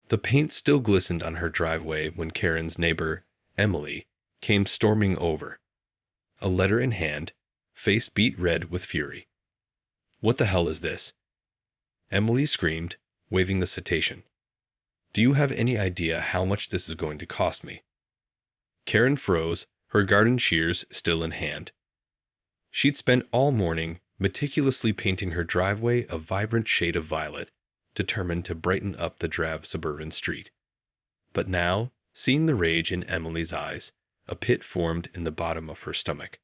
The paint still glistened on her driveway when Karen's neighbor, Emily, came storming over. A letter in hand, face beet red with fury. "What the hell is this?" Emily screamed, waving the citation. "Do you have any idea how much this is going to cost me?" Karen froze, her garden shears still in hand. She'd spent all morning meticulously painting her driveway a vibrant shade of violet, determined to brighten up the drab suburban street. But now, seeing the rage in Emily's eyes, a pit formed in the bottom of her stomach.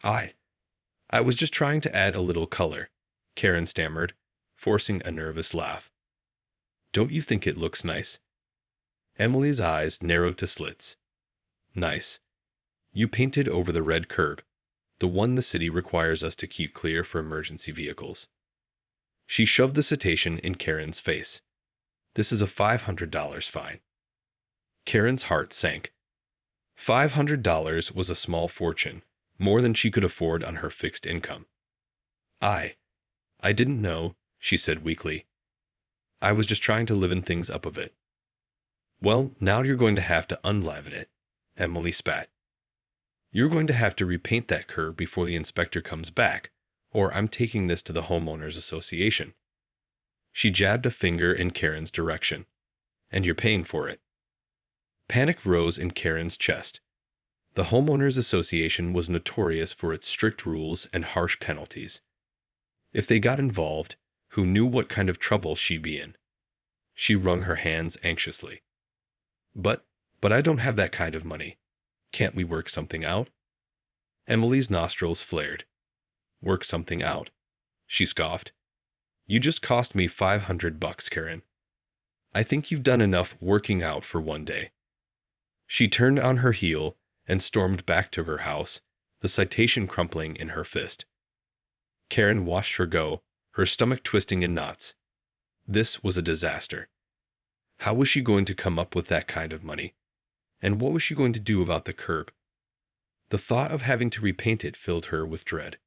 I was just trying to add a little color," Karen stammered, forcing a nervous laugh. "Don't you think it looks nice?" Emily's eyes narrowed to slits. "Nice. You painted over the red curb, the one the city requires us to keep clear for emergency vehicles." She shoved the citation in Karen's face. "This is a $500 fine." Karen's heart sank. $500 was a small fortune, more than she could afford on her fixed income. I didn't know," she said weakly. "I was just trying to liven things up a bit." "Well, now you're going to have to unliven it," Emily spat. "You're going to have to repaint that curb before the inspector comes back, or I'm taking this to the homeowners association." She jabbed a finger in Karen's direction. "And you're paying for it." Panic rose in Karen's chest. The homeowners association was notorious for its strict rules and harsh penalties. If they got involved, who knew what kind of trouble she'd be in? She wrung her hands anxiously. But I don't have that kind of money. Can't we work something out?" Emily's nostrils flared. "Work something out," she scoffed. "You just cost me $500, Karen. I think you've done enough working out for one day." She turned on her heel and stormed back to her house, the citation crumpling in her fist. Karen watched her go, her stomach twisting in knots. This was a disaster. How was she going to come up with that kind of money? And what was she going to do about the curb? The thought of having to repaint it filled her with dread.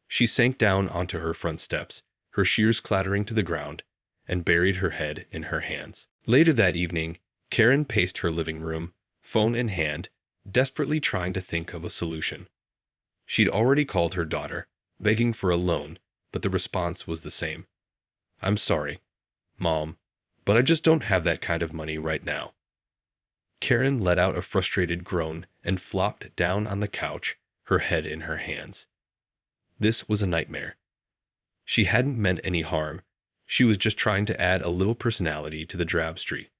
She sank down onto her front steps, her shears clattering to the ground, and buried her head in her hands. Later that evening, Karen paced her living room, phone in hand, desperately trying to think of a solution. She'd already called her daughter, begging for a loan, but the response was the same. "I'm sorry, Mom, but I just don't have that kind of money right now." Karen let out a frustrated groan and flopped down on the couch, her head in her hands. This was a nightmare. She hadn't meant any harm. She was just trying to add a little personality to the drab street.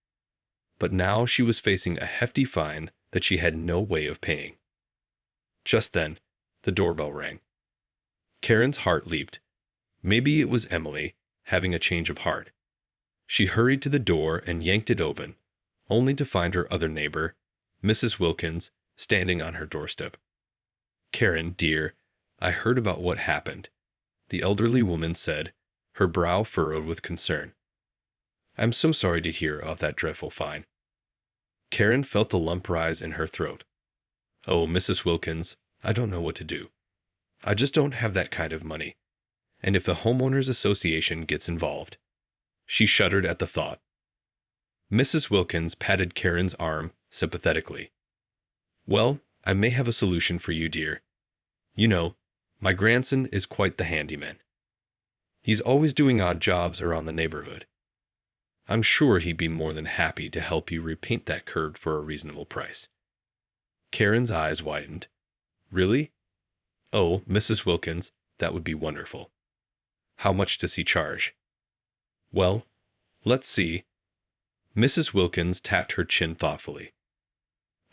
But now she was facing a hefty fine that she had no way of paying. Just then, the doorbell rang. Karen's heart leaped. Maybe it was Emily, having a change of heart. She hurried to the door and yanked it open, only to find her other neighbor, Mrs. Wilkins, standing on her doorstep. "Karen, dear, I heard about what happened," the elderly woman said, her brow furrowed with concern. "I'm so sorry to hear of that dreadful fine." Karen felt a lump rise in her throat. "Oh, Mrs. Wilkins, I don't know what to do. I just don't have that kind of money. And if the homeowners association gets involved..." She shuddered at the thought. Mrs. Wilkins patted Karen's arm sympathetically. "Well, I may have a solution for you, dear. You know, my grandson is quite the handyman. He's always doing odd jobs around the neighborhood. I'm sure he'd be more than happy to help you repaint that curb for a reasonable price." Karen's eyes widened. "Really? Oh, Mrs. Wilkins, that would be wonderful. How much does he charge?" "Well, let's see." Mrs. Wilkins tapped her chin thoughtfully.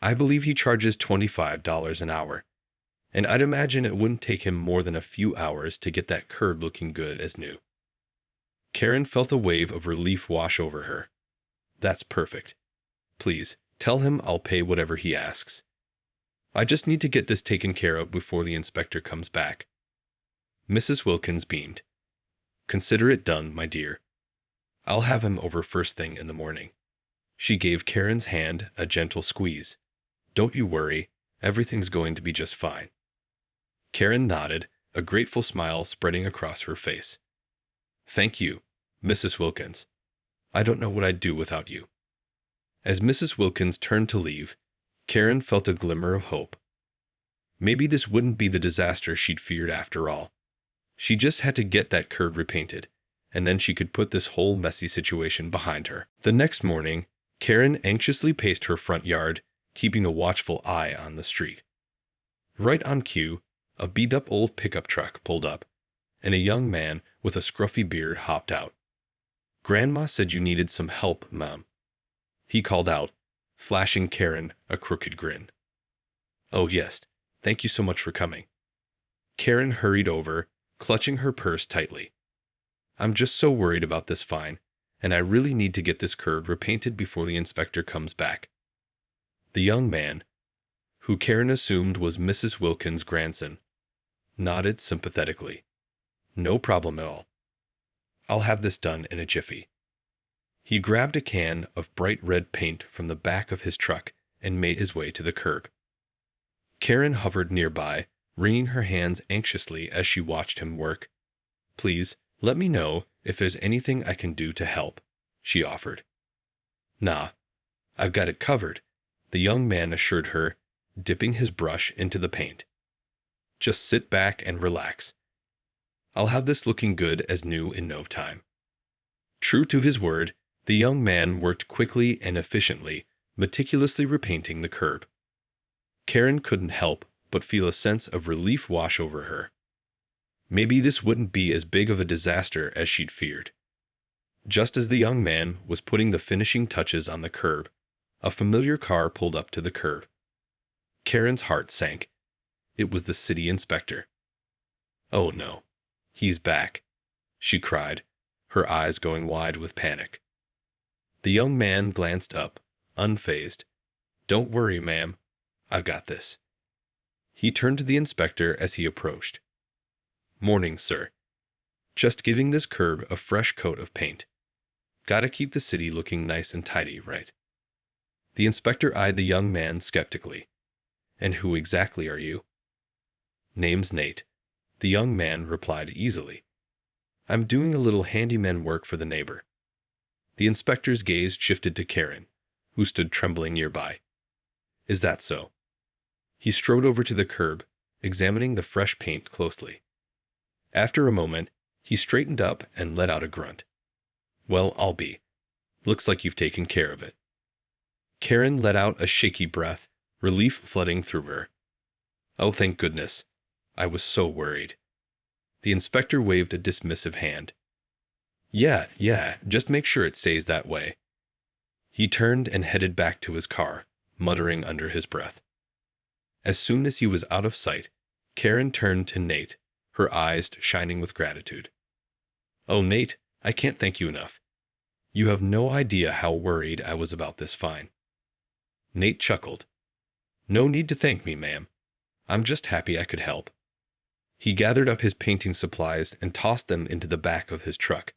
"I believe he charges $25 an hour, and I'd imagine it wouldn't take him more than a few hours to get that curb looking good as new." Karen felt a wave of relief wash over her. "That's perfect. Please, tell him I'll pay whatever he asks. I just need to get this taken care of before the inspector comes back." Mrs. Wilkins beamed. "Consider it done, my dear. I'll have him over first thing in the morning." She gave Karen's hand a gentle squeeze. "Don't you worry, everything's going to be just fine." Karen nodded, a grateful smile spreading across her face. "Thank you, Mrs. Wilkins. I don't know what I'd do without you." As Mrs. Wilkins turned to leave, Karen felt a glimmer of hope. Maybe this wouldn't be the disaster she'd feared after all. She just had to get that curb repainted, and then she could put this whole messy situation behind her. The next morning, Karen anxiously paced her front yard, keeping a watchful eye on the street. Right on cue, a beat-up old pickup truck pulled up, and a young man with a scruffy beard hopped out. "Grandma said you needed some help, Mom," he called out, flashing Karen a crooked grin. "Oh yes, thank you so much for coming." Karen hurried over, clutching her purse tightly. "I'm just so worried about this fine, and I really need to get this curb repainted before the inspector comes back." The young man, who Karen assumed was Mrs. Wilkins' grandson, nodded sympathetically. "No problem at all. I'll have this done in a jiffy." He grabbed a can of bright red paint from the back of his truck and made his way to the curb. Karen hovered nearby, wringing her hands anxiously as she watched him work. "Please, let me know if there's anything I can do to help," she offered. "Nah, I've got it covered," the young man assured her, dipping his brush into the paint. "Just sit back and relax. I'll have this looking good as new in no time." True to his word, the young man worked quickly and efficiently, meticulously repainting the curb. Karen couldn't help but feel a sense of relief wash over her. Maybe this wouldn't be as big of a disaster as she'd feared. Just as the young man was putting the finishing touches on the curb, a familiar car pulled up to the curb. Karen's heart sank. It was the city inspector. "Oh no, he's back," she cried, her eyes going wide with panic. The young man glanced up, unfazed. "Don't worry, ma'am. I've got this." He turned to the inspector as he approached. "Morning, sir. Just giving this curb a fresh coat of paint. Gotta keep the city looking nice and tidy, right?" The inspector eyed the young man skeptically. "And who exactly are you?" "Name's Nate," the young man replied easily. "I'm doing a little handyman work for the neighbor." The inspector's gaze shifted to Karen, who stood trembling nearby. "Is that so?" He strode over to the curb, examining the fresh paint closely. After a moment, he straightened up and let out a grunt. "Well, I'll be. Looks like you've taken care of it." Karen let out a shaky breath, relief flooding through her. "Oh, thank goodness. I was so worried." The inspector waved a dismissive hand. Yeah, just make sure it stays that way." He turned and headed back to his car, muttering under his breath. As soon as he was out of sight, Karen turned to Nate, her eyes shining with gratitude. "Oh, Nate, I can't thank you enough. You have no idea how worried I was about this fine." Nate chuckled. "No need to thank me, ma'am. I'm just happy I could help." He gathered up his painting supplies and tossed them into the back of his truck.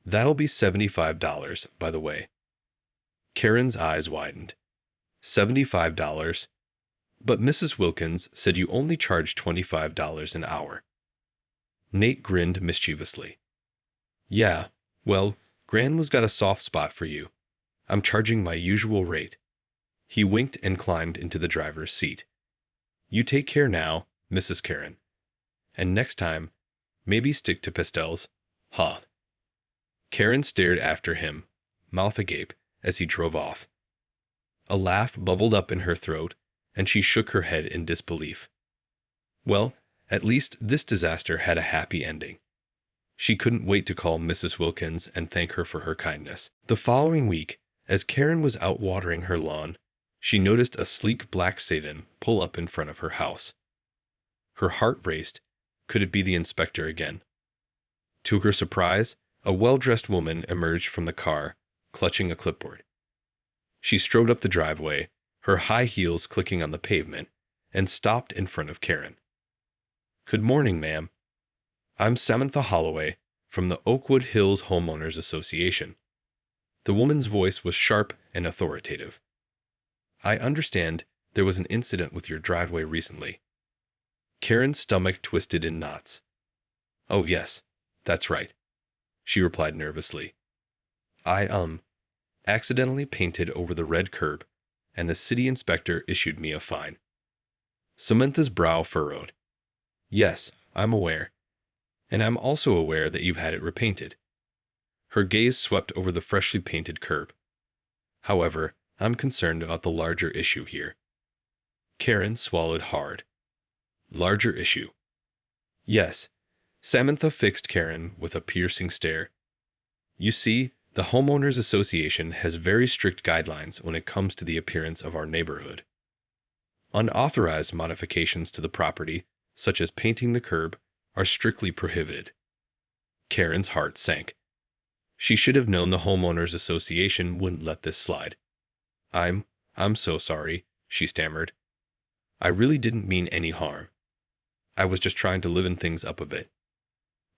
"That'll be $75, by the way." Karen's eyes widened. $75? But Mrs. Wilkins said you only charge $25 an hour. Nate grinned mischievously. "Yeah, well, Grandma's got a soft spot for you. I'm charging my usual rate." He winked and climbed into the driver's seat. "You take care now, Mrs. Karen. And next time, maybe stick to pastels, huh?" Karen stared after him, mouth agape, as he drove off. A laugh bubbled up in her throat, and she shook her head in disbelief. Well, at least this disaster had a happy ending. She couldn't wait to call Mrs. Wilkins and thank her for her kindness. The following week, as Karen was out watering her lawn, she noticed a sleek black sedan pull up in front of her house. Her heart raced. Could it be the inspector again? To her surprise, a well-dressed woman emerged from the car, clutching a clipboard. She strode up the driveway, her high heels clicking on the pavement, and stopped in front of Karen. "Good morning, ma'am. I'm Samantha Holloway from the Oakwood Hills Homeowners Association." The woman's voice was sharp and authoritative. "I understand there was an incident with your driveway recently." Karen's stomach twisted in knots. "Oh yes, that's right," she replied nervously. I accidentally painted over the red curb, and the city inspector issued me a fine. Samantha's brow furrowed. Yes, I'm aware. And I'm also aware that you've had it repainted. Her gaze swept over the freshly painted curb. However, I'm concerned about the larger issue here. Karen swallowed hard. Larger issue. Yes. Samantha fixed Karen with a piercing stare. You see, the Homeowners Association has very strict guidelines when it comes to the appearance of our neighborhood. Unauthorized modifications to the property, such as painting the curb, are strictly prohibited. Karen's heart sank. She should have known the Homeowners Association wouldn't let this slide. I'm so sorry, she stammered. I really didn't mean any harm. I was just trying to liven things up a bit.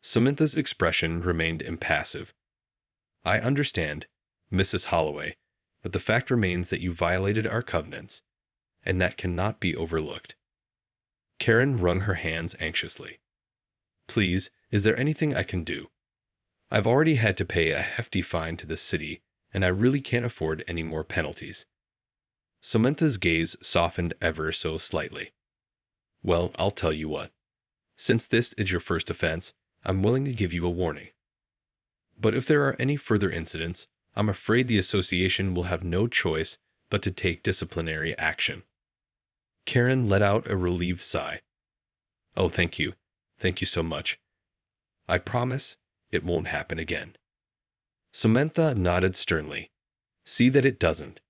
Samantha's expression remained impassive. I understand, Mrs. Holloway, but the fact remains that you violated our covenants, and that cannot be overlooked. Karen wrung her hands anxiously. Please, is there anything I can do? I've already had to pay a hefty fine to the city, and I really can't afford any more penalties. Samantha's gaze softened ever so slightly. Well, I'll tell you what. Since this is your first offense, I'm willing to give you a warning. But if there are any further incidents, I'm afraid the association will have no choice but to take disciplinary action. Karen let out a relieved sigh. Oh, thank you. Thank you so much. I promise it won't happen again. Samantha nodded sternly. See that it doesn't.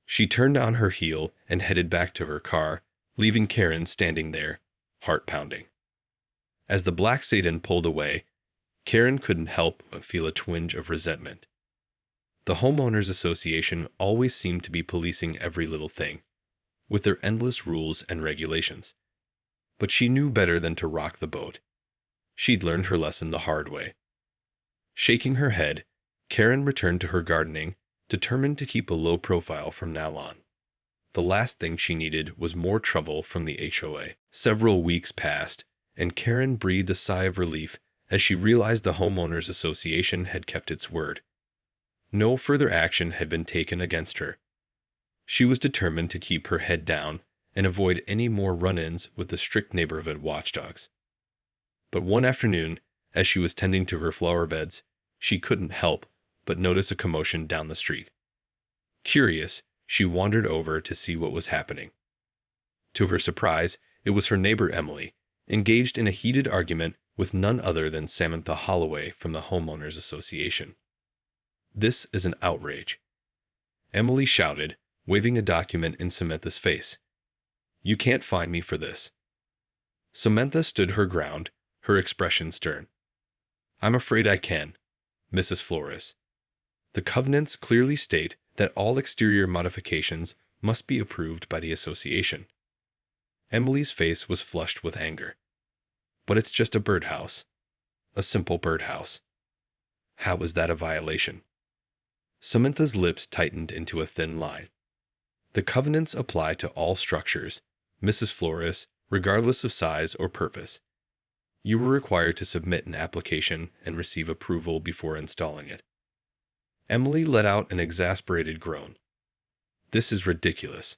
She turned on her heel and headed back to her car, leaving Karen standing there, heart pounding. As the black sedan pulled away, Karen couldn't help but feel a twinge of resentment. The Homeowners Association always seemed to be policing every little thing, with their endless rules and regulations. But she knew better than to rock the boat. She'd learned her lesson the hard way. Shaking her head, Karen returned to her gardening, determined to keep a low profile from now on. The last thing she needed was more trouble from the HOA. Several weeks passed, and Karen breathed a sigh of relief as she realized the Homeowners Association had kept its word. No further action had been taken against her. She was determined to keep her head down and avoid any more run-ins with the strict neighborhood watchdogs. But one afternoon, as she was tending to her flower beds, she couldn't help but notice a commotion down the street. Curious, she wandered over to see what was happening. To her surprise, it was her neighbor Emily, engaged in a heated argument with none other than Samantha Holloway from the Homeowners Association. This is an outrage, Emily shouted, waving a document in Samantha's face. You can't fine me for this. Samantha stood her ground, her expression stern. I'm afraid I can, Mrs. Flores. The covenants clearly state that all exterior modifications must be approved by the association. Emily's face was flushed with anger. But it's just a birdhouse. A simple birdhouse. How is that a violation? Samantha's lips tightened into a thin line. The covenants apply to all structures, Mrs. Flores, regardless of size or purpose. You were required to submit an application and receive approval before installing it. Emily let out an exasperated groan. This is ridiculous.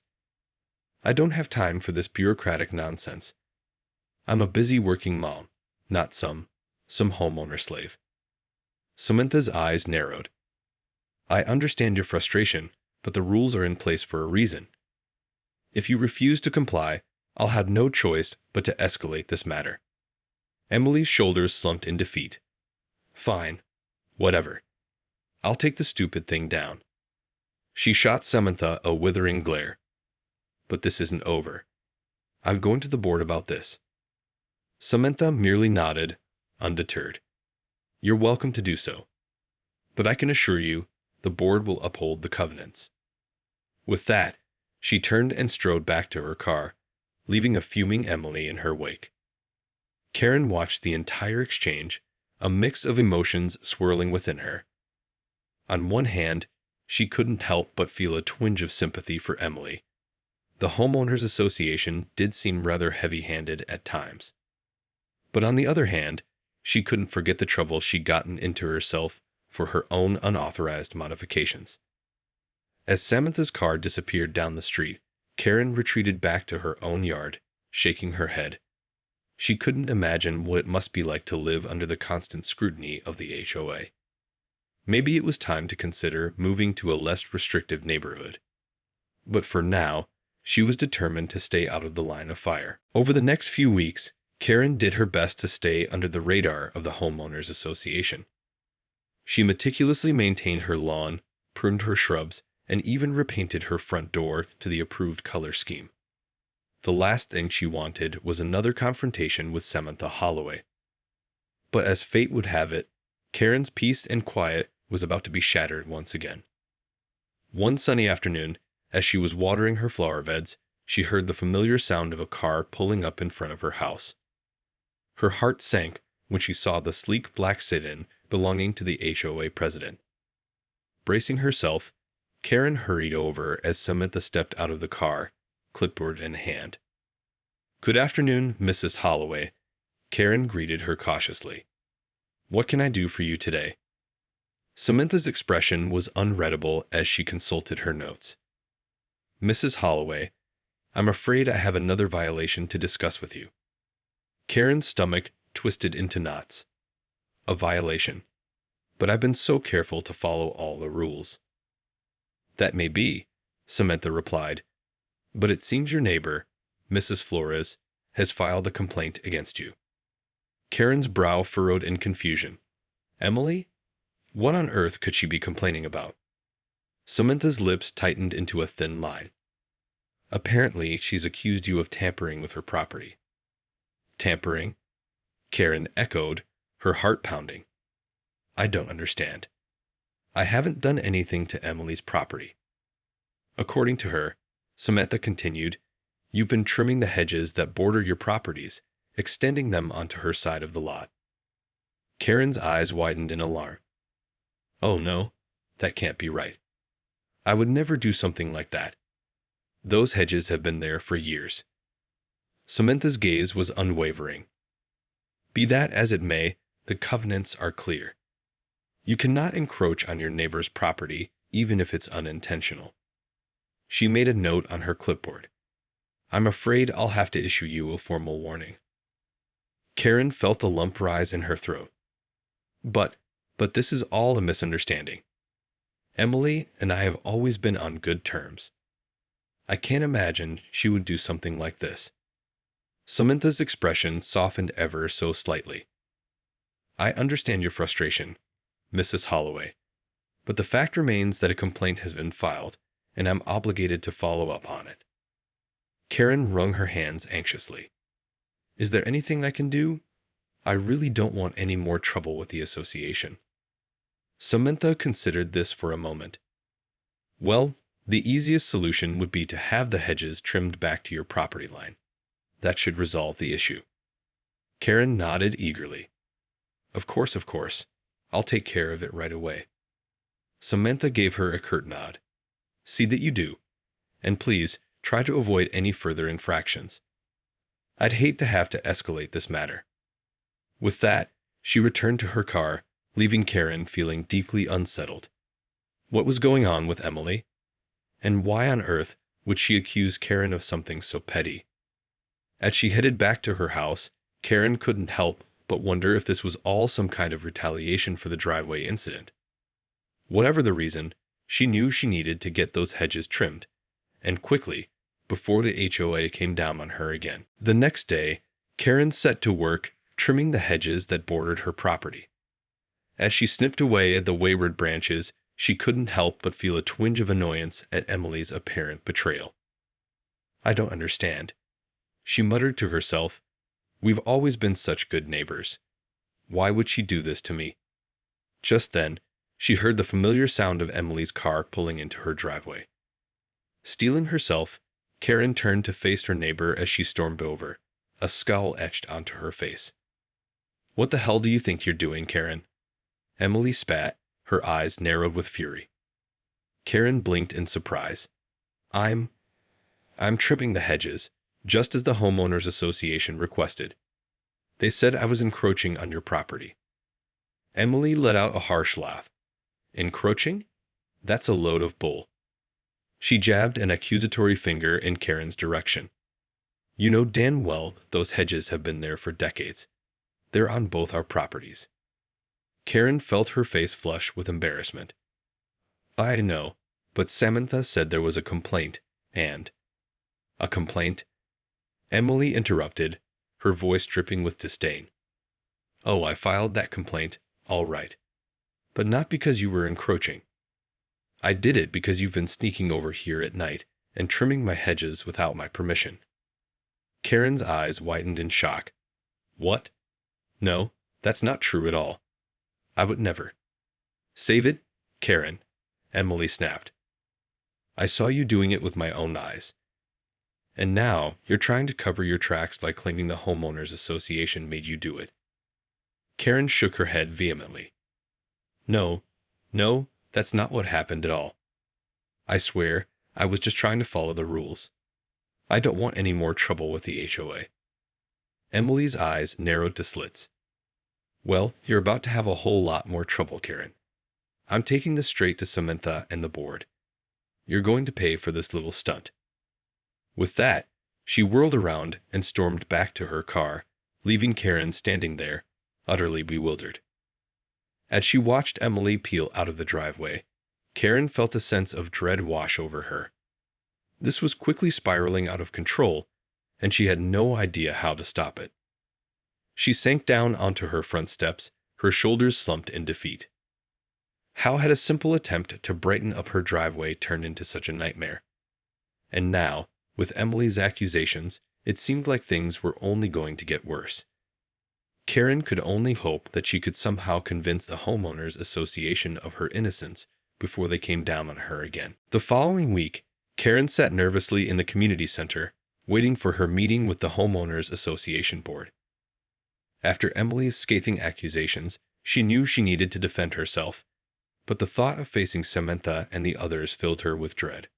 I don't have time for this bureaucratic nonsense. I'm a busy working mom, not some homeowner slave. Samantha's eyes narrowed. I understand your frustration, but the rules are in place for a reason. If you refuse to comply, I'll have no choice but to escalate this matter. Emily's shoulders slumped in defeat. Fine. Whatever. I'll take the stupid thing down. She shot Samantha a withering glare. But this isn't over. I'm going to the board about this. Samantha merely nodded, undeterred. You're welcome to do so. But I can assure you, the board will uphold the covenants. With that, she turned and strode back to her car, leaving a fuming Emily in her wake. Karen watched the entire exchange, a mix of emotions swirling within her. On one hand, she couldn't help but feel a twinge of sympathy for Emily. The Homeowners Association did seem rather heavy-handed at times. But on the other hand, she couldn't forget the trouble she'd gotten into herself for her own unauthorized modifications. As Samantha's car disappeared down the street, Karen retreated back to her own yard, shaking her head. She couldn't imagine what it must be like to live under the constant scrutiny of the HOA. Maybe it was time to consider moving to a less restrictive neighborhood. But for now, she was determined to stay out of the line of fire. Over the next few weeks, Karen did her best to stay under the radar of the homeowners association. She meticulously maintained her lawn, pruned her shrubs, and even repainted her front door to the approved color scheme. The last thing she wanted was another confrontation with Samantha Holloway. But as fate would have it, Karen's peace and quiet was about to be shattered once again. One sunny afternoon, as she was watering her flower beds, she heard the familiar sound of a car pulling up in front of her house. Her heart sank when she saw the sleek black sit-in belonging to the HOA president. Bracing herself, Karen hurried over as Samantha stepped out of the car, clipboard in hand. "Good afternoon, Mrs. Holloway," Karen greeted her cautiously. "What can I do for you today?" Samantha's expression was unreadable as she consulted her notes. "Mrs. Holloway, I'm afraid I have another violation to discuss with you." Karen's stomach twisted into knots. A violation. But I've been so careful to follow all the rules. "That may be," Samantha replied, "but it seems your neighbor, Mrs. Flores, has filed a complaint against you." Karen's brow furrowed in confusion. Emily? What on earth could she be complaining about? Samantha's lips tightened into a thin line. "Apparently, she's accused you of tampering with her property." "Tampering?" Karen echoed, her heart pounding. "I don't understand. I haven't done anything to Emily's property." According to her, Samantha continued, "You've been trimming the hedges that border your properties, extending them onto her side of the lot." Karen's eyes widened in alarm. "Oh no, that can't be right. I would never do something like that. Those hedges have been there for years." Samantha's gaze was unwavering. "Be that as it may, the covenants are clear. You cannot encroach on your neighbor's property, even if it's unintentional." She made a note on her clipboard. "I'm afraid I'll have to issue you a formal warning." Karen felt a lump rise in her throat. But this is all a misunderstanding. Emily and I have always been on good terms. I can't imagine she would do something like this." Samantha's expression softened ever so slightly. "I understand your frustration, Mrs. Holloway, but the fact remains that a complaint has been filed, and I'm obligated to follow up on it." Karen wrung her hands anxiously. "Is there anything I can do? I really don't want any more trouble with the association." Samantha considered this for a moment. "Well, the easiest solution would be to have the hedges trimmed back to your property line. That should resolve the issue." Karen nodded eagerly. Of course. I'll take care of it right away." Samantha gave her a curt nod. "See that you do. And please, try to avoid any further infractions. I'd hate to have to escalate this matter." With that, she returned to her car, leaving Karen feeling deeply unsettled. What was going on with Emily? And why on earth would she accuse Karen of something so petty? As she headed back to her house, Karen couldn't help but wonder if this was all some kind of retaliation for the driveway incident. Whatever the reason, she knew she needed to get those hedges trimmed, and quickly, before the HOA came down on her again. The next day, Karen set to work trimming the hedges that bordered her property. As she snipped away at the wayward branches, she couldn't help but feel a twinge of annoyance at Emily's apparent betrayal. "I don't understand," she muttered to herself. "We've always been such good neighbors. Why would she do this to me?" Just then, she heard the familiar sound of Emily's car pulling into her driveway. Steeling herself, Karen turned to face her neighbor as she stormed over, a scowl etched onto her face. "What the hell do you think you're doing, Karen?" Emily spat, her eyes narrowed with fury. Karen blinked in surprise. I'm trimming the hedges, just as the homeowners association requested. They said I was encroaching on your property." Emily let out a harsh laugh. Encroaching? That's a load of bull. She jabbed an accusatory finger in Karen's direction. You know damn well those hedges have been there for decades. They're on both our properties. Karen felt her face flush with embarrassment. I know, but Samantha said there was a complaint, and... A complaint? Emily interrupted, her voice dripping with disdain. Oh, I filed that complaint, all right. But not because you were encroaching. I did it because you've been sneaking over here at night and trimming my hedges without my permission. Karen's eyes widened in shock. What? No, that's not true at all. I would never. Save it, Karen, Emily snapped. I saw you doing it with my own eyes. And now you're trying to cover your tracks by claiming the homeowners association made you do it. Karen shook her head vehemently. No, that's not what happened at all. I swear, I was just trying to follow the rules. I don't want any more trouble with the HOA. Emily's eyes narrowed to slits. Well, you're about to have a whole lot more trouble, Karen. I'm taking this straight to Samantha and the board. You're going to pay for this little stunt. With that, she whirled around and stormed back to her car, leaving Karen standing there, utterly bewildered. As she watched Emily peel out of the driveway, Karen felt a sense of dread wash over her. This was quickly spiraling out of control, and she had no idea how to stop it. She sank down onto her front steps, her shoulders slumped in defeat. How had a simple attempt to brighten up her driveway turned into such a nightmare? And now, with Emily's accusations, it seemed like things were only going to get worse. Karen could only hope that she could somehow convince the homeowners association of her innocence before they came down on her again. The following week, Karen sat nervously in the community center, waiting for her meeting with the homeowners association board. After Emily's scathing accusations, she knew she needed to defend herself, but the thought of facing Samantha and the others filled her with dread.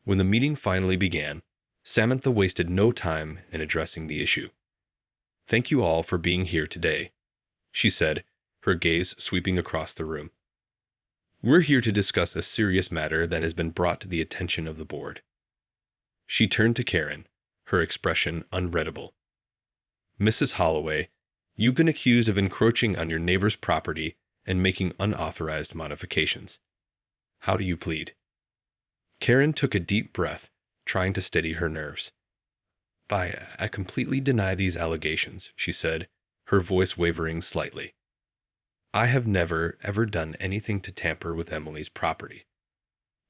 When the meeting finally began, Samantha wasted no time in addressing the issue. Thank you all for being here today, she said, her gaze sweeping across the room. We're here to discuss a serious matter that has been brought to the attention of the board. She turned to Karen, her expression unreadable. Mrs. Holloway, you've been accused of encroaching on your neighbor's property and making unauthorized modifications. How do you plead? Karen took a deep breath, trying to steady her nerves. I completely deny these allegations, she said, her voice wavering slightly. I have never, ever done anything to tamper with Emily's property.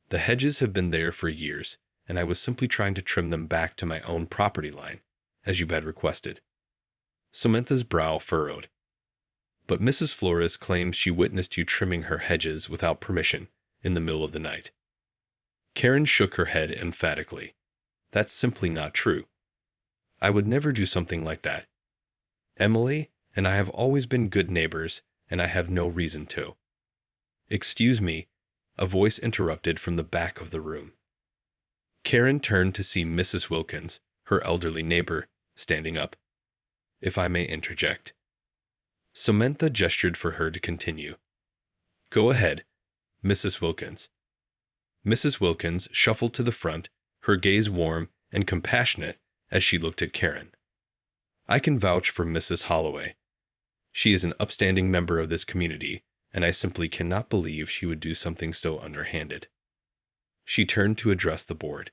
The hedges have been there for years, and I was simply trying to trim them back to my own property line, as you had requested. Samantha's brow furrowed. But Mrs. Flores claims she witnessed you trimming her hedges without permission in the middle of the night. Karen shook her head emphatically. That's simply not true. I would never do something like that. Emily and I have always been good neighbors, and I have no reason to. Excuse me, a voice interrupted from the back of the room. Karen turned to see Mrs. Wilkins, her elderly neighbor, standing up. If I may interject. Samantha gestured for her to continue. Go ahead, Mrs. Wilkins. Mrs. Wilkins shuffled to the front, her gaze warm and compassionate as she looked at Karen. I can vouch for Mrs. Holloway. She is an upstanding member of this community, and I simply cannot believe she would do something so underhanded. She turned to address the board.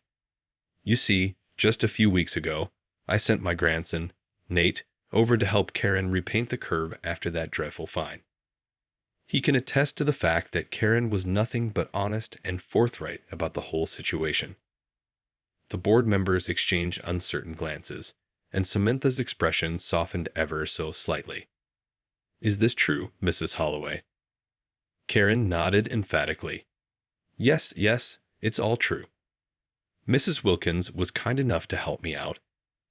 You see, just a few weeks ago, I sent my grandson, Nate, over to help Karen repaint the curb after that dreadful fine. He can attest to the fact that Karen was nothing but honest and forthright about the whole situation. The board members exchanged uncertain glances, and Samantha's expression softened ever so slightly. Is this true, Mrs. Holloway? Karen nodded emphatically. Yes, it's all true. Mrs. Wilkins was kind enough to help me out,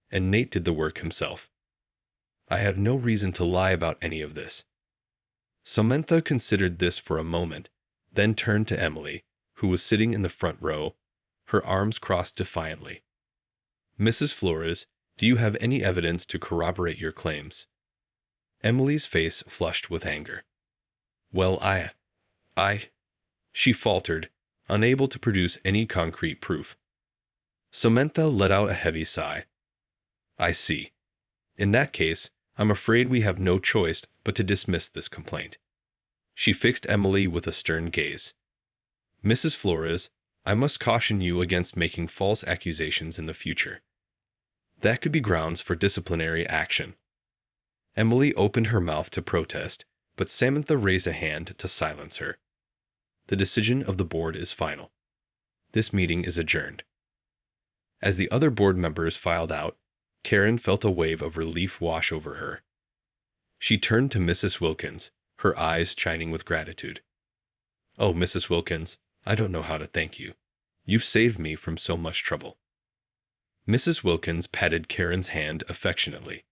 and Nate did the work himself. I have no reason to lie about any of this. Samantha considered this for a moment, then turned to Emily, who was sitting in the front row, her arms crossed defiantly. Mrs. Flores, do you have any evidence to corroborate your claims? Emily's face flushed with anger. Well, I She faltered, unable to produce any concrete proof. Samantha let out a heavy sigh. I see. In that case, I'm afraid we have no choice but to dismiss this complaint. She fixed Emily with a stern gaze. Mrs. Flores, I must caution you against making false accusations in the future. That could be grounds for disciplinary action. Emily opened her mouth to protest, but Samantha raised a hand to silence her. The decision of the board is final. This meeting is adjourned. As the other board members filed out, Karen felt a wave of relief wash over her. She turned to Mrs. Wilkins, her eyes shining with gratitude. Oh, Mrs. Wilkins, I don't know how to thank you. You've saved me from so much trouble. Mrs. Wilkins patted Karen's hand affectionately.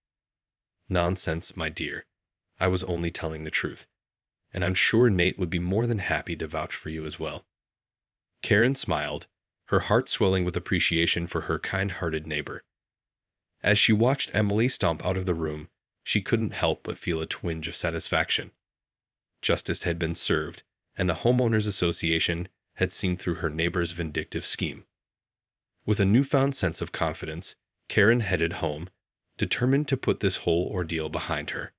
Nonsense, my dear. I was only telling the truth. And I'm sure Nate would be more than happy to vouch for you as well. Karen smiled, her heart swelling with appreciation for her kind-hearted neighbor. As she watched Emily stomp out of the room, she couldn't help but feel a twinge of satisfaction. Justice had been served, and the Homeowners Association had seen through her neighbor's vindictive scheme. With a newfound sense of confidence, Karen headed home, determined to put this whole ordeal behind her.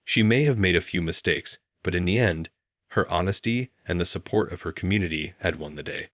She may have made a few mistakes, but in the end, her honesty and the support of her community had won the day.